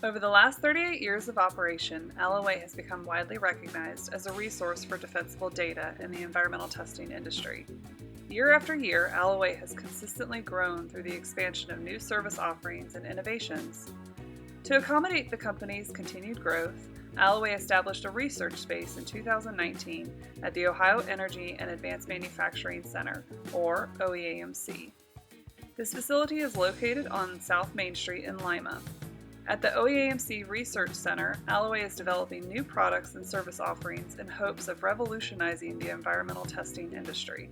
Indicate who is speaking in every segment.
Speaker 1: Over the last 38 years of operation, Alloway has become widely recognized as a resource for defensible data in the environmental testing industry. Year after year, Alloway has consistently grown through the expansion of new service offerings and innovations. To accommodate the company's continued growth, Alloway established a research space in 2019 at the Ohio Energy and Advanced Manufacturing Center, or OEAMC. This facility is located on South Main Street in Lima. At the OEAMC Research Center, Alloway is developing new products and service offerings in hopes of revolutionizing the environmental testing industry.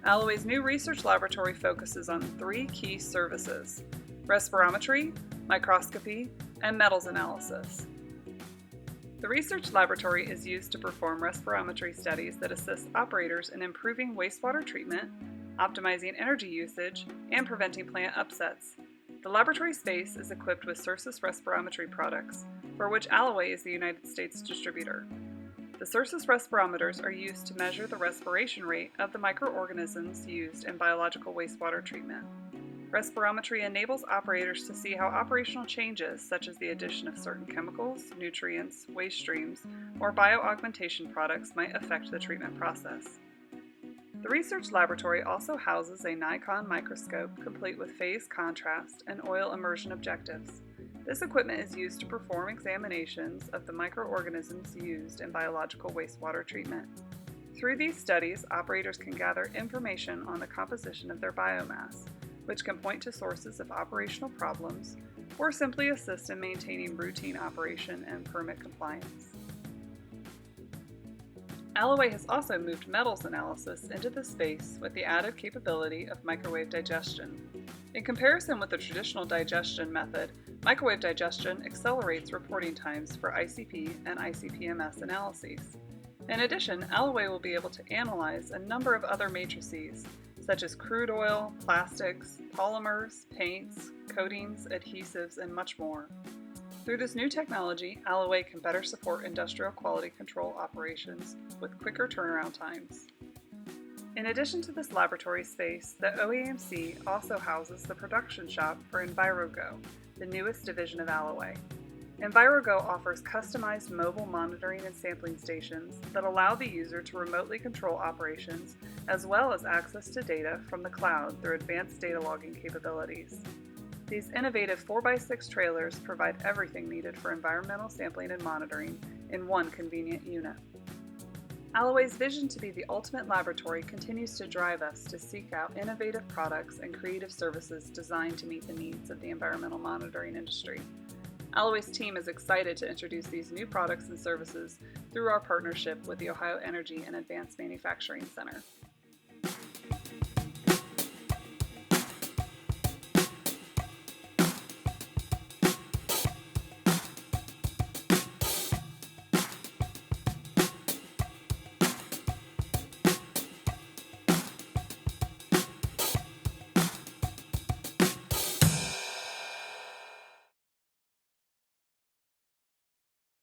Speaker 1: Alloway's new research laboratory focuses on 3 key services: respirometry, microscopy, and metals analysis. The research laboratory is used to perform respirometry studies that assist operators in improving wastewater treatment, optimizing energy usage, and preventing plant upsets. The laboratory space is equipped with Cersus respirometry products, for which Alloway is the United States distributor. The Cersus respirometers are used to measure the respiration rate of the microorganisms used in biological wastewater treatment. Respirometry enables operators to see how operational changes, such as the addition of certain chemicals, nutrients, waste streams, or bioaugmentation products, might affect the treatment process. The research laboratory also houses a Nikon microscope complete with phase contrast and oil immersion objectives. This equipment is used to perform examinations of the microorganisms used in biological wastewater treatment. Through these studies, operators can gather information on the composition of their biomass, which can point to sources of operational problems or simply assist in maintaining routine operation and permit compliance. Alloway has also moved metals analysis into the space with the added capability of microwave digestion. In comparison with the traditional digestion method, microwave digestion accelerates reporting times for ICP and ICP-MS analyses. In addition, Alloway will be able to analyze a number of other matrices, such as crude oil, plastics, polymers, paints, coatings, adhesives, and much more. Through this new technology, Alloway can better support industrial quality control operations with quicker turnaround times. In addition to this laboratory space, the OEAMC also houses the production shop for EnviroGo, the newest division of Alloway. EnviroGo offers customized mobile monitoring and sampling stations that allow the user to remotely control operations as well as access to data from the cloud through advanced data logging capabilities. These innovative 4x6 trailers provide everything needed for environmental sampling and monitoring in one convenient unit. Alloway's vision to be the ultimate laboratory continues to drive us to seek out innovative products and creative services designed to meet the needs of the environmental monitoring industry. Alloway's team is excited to introduce these new products and services through our partnership with the Ohio Energy and Advanced Manufacturing Center.